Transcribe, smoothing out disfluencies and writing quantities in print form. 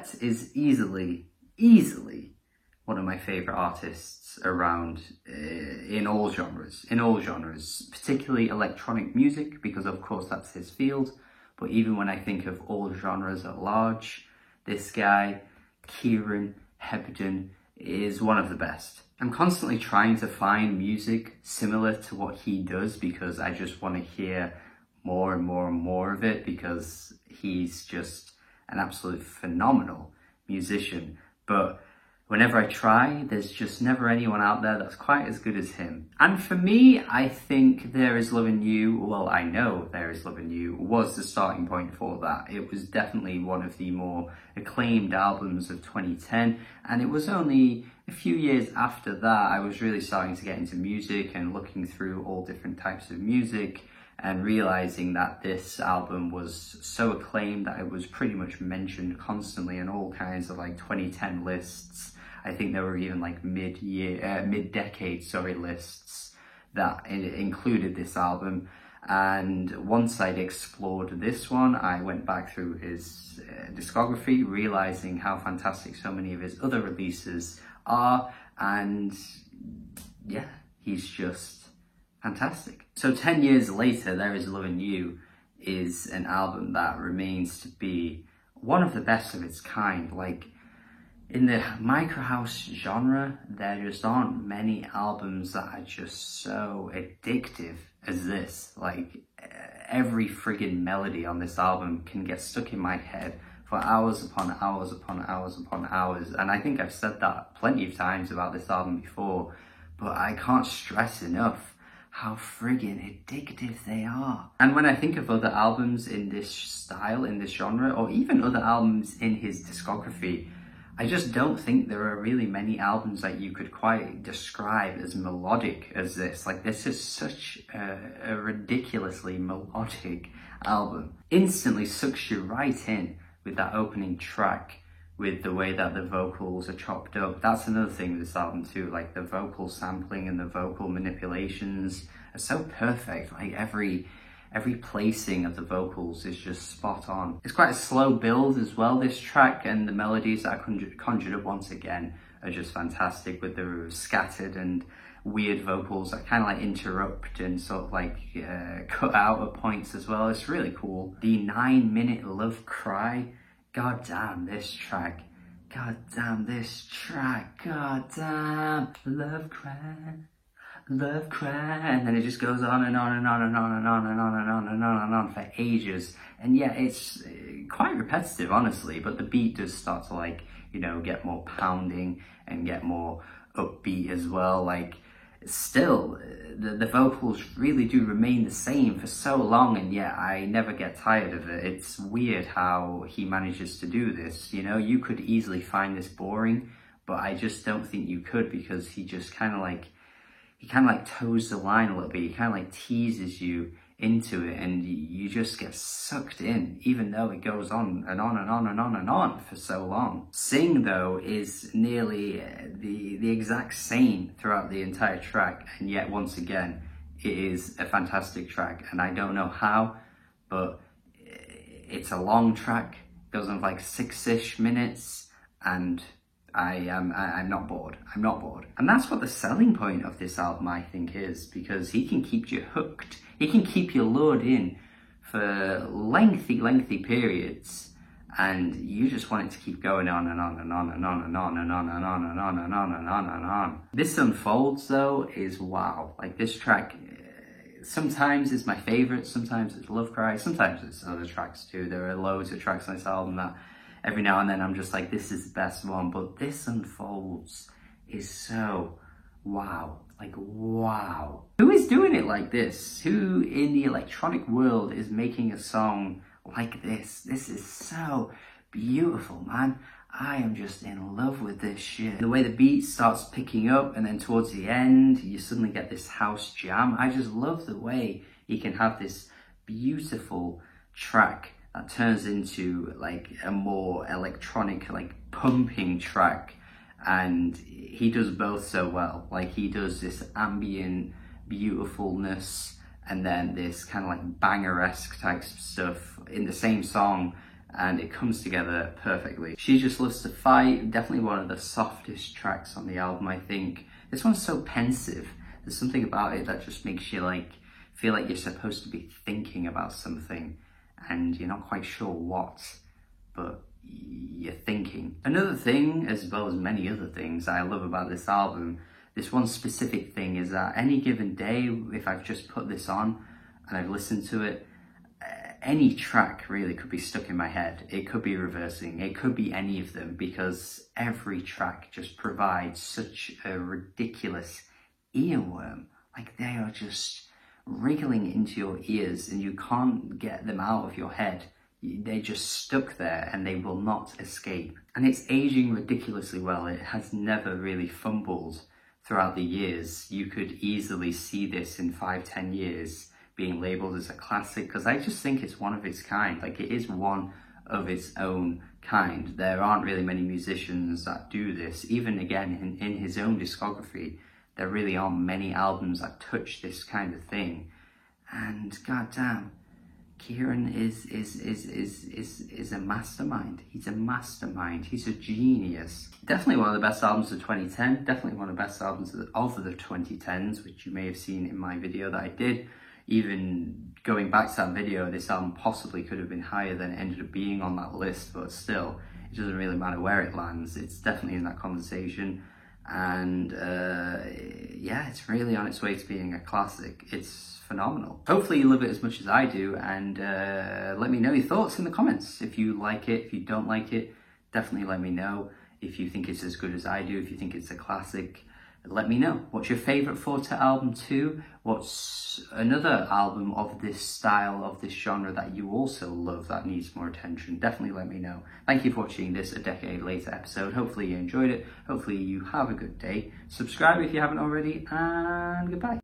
Skrillex is easily one of my favorite artists around in all genres, particularly electronic music, because of course that's his field. But even when I think of all genres at large, this guy, Kieran Hebden, is one of the best. I'm constantly trying to find music similar to what he does because I just want to hear more and more and more of it, because he's just an absolute phenomenal musician. But whenever I try, there's just never anyone out there that's quite as good as him. And for me, I think There Is Love in You, well, I know There Is Love in You was the starting point for that. It was definitely one of the more acclaimed albums of 2010, and it was only a few years after that I was really starting to get into music and looking through all different types of music and realizing that this album was so acclaimed that it was pretty much mentioned constantly in all kinds of like 2010 lists. I think there were even like mid-decade lists that included this album. And once I'd explored this one, I went back through his discography, realizing how fantastic so many of his other releases are. And yeah, he's just fantastic. So 10 years later, There Is Love in You is an album that remains to be one of the best of its kind. Like, in the micro house genre, there just aren't many albums that are just so addictive as this. Like, every friggin' melody on this album can get stuck in my head for hours upon hours upon hours upon hours. And I think I've said that plenty of times about this album before, but I can't stress enough how friggin' addictive they are. And when I think of other albums in this style, in this genre, or even other albums in his discography, I just don't think there are really many albums that you could quite describe as melodic as this. Like, this is such a ridiculously melodic album. Instantly sucks you right in with that opening track, with the way that the vocals are chopped up. That's another thing with this album too, like the vocal sampling and the vocal manipulations are so perfect. Like every placing of the vocals is just spot on. It's quite a slow build as well, this track, and the melodies that are conjured up once again are just fantastic, with the scattered and weird vocals that kind of like interrupt and sort of like cut out at points as well. It's really cool. The 9-minute Love Cry, god damn this track. God damn this track. God damn. Love Cry. Love Cry. And then it just goes on and on and on and on and on and on and on and on and on for ages. And yeah, it's quite repetitive, honestly, but the beat does start to, like, you know, get more pounding and get more upbeat as well. Like, still, the vocals really do remain the same for so long, and yet I never get tired of it. It's weird how he manages to do this, you know? You could easily find this boring, but I just don't think you could, because he just kind of like toes the line a little bit. He kind of like teases you into it, and you just get sucked in, even though it goes on and on and on and on and on for so long. Sing, though, is nearly the exact same throughout the entire track, and yet once again it is a fantastic track. And I don't know how, but it's a long track, goes on for like 6-ish minutes, and I'm not bored. I'm not bored. And that's what the selling point of this album, I think, is, because he can keep you hooked. He can keep you lured in for lengthy periods, and you just want it to keep going on and on and on and on and on and on and on and on and on and on and on. This Unfolds, though, is wow. Like, this track sometimes is my favorite, sometimes it's Love Cry, sometimes it's other tracks too. There are loads of tracks on this album that every now and then I'm just like, this is the best one, but This Unfolds is so wow. Like, wow. Who is doing it like this? Who in the electronic world is making a song like this? This is so beautiful, man. I am just in love with this shit. The way the beat starts picking up, and then towards the end, you suddenly get this house jam. I just love the way he can have this beautiful track that turns into like a more electronic, like pumping track. And he does both so well. Like, he does this ambient beautifulness and then this kind of like banger-esque type stuff in the same song. and it comes together perfectly. She Just Loves to Fight, definitely one of the softest tracks on the album, I think. This one's so pensive. There's something about it that just makes you feel like you're supposed to be thinking about something and you're not quite sure what, but you're thinking. Another thing, as well as many other things I love about this album, this one specific thing is that any given day, if I've just put this on and I've listened to it, any track really could be stuck in my head. It could be Reversing, it could be any of them, because every track just provides such a ridiculous earworm. Like, they are just wriggling into your ears and you can't get them out of your head. They're just stuck there and they will not escape. And it's aging ridiculously well. It has never really fumbled throughout the years. You could easily see this in 5-10 years being labelled as a classic, because I just think it's one of its kind. Like, it is one of its own kind. There aren't really many musicians that do this. Even again, in his own discography, there really aren't many albums that touch this kind of thing. And goddamn, Kieran is a mastermind. He's a mastermind. He's a genius. Definitely one of the best albums of 2010. Definitely one of the best albums of the 2010s, which you may have seen in my video that I did. Even going back to that video, this album possibly could have been higher than it ended up being on that list, but still, it doesn't really matter where it lands. It's definitely in that conversation. And yeah, it's really on its way to being a classic. It's phenomenal. Hopefully you love it as much as I do, and let me know your thoughts in the comments. If you like it, if you don't like it, definitely let me know. If you think it's as good as I do, if you think it's a classic, let me know. What's your favourite Forte album too? What's another album of this style, of this genre, that you also love that needs more attention? Definitely let me know. Thank you for watching this A Decade Later episode. Hopefully you enjoyed it. Hopefully you have a good day. Subscribe if you haven't already, and goodbye.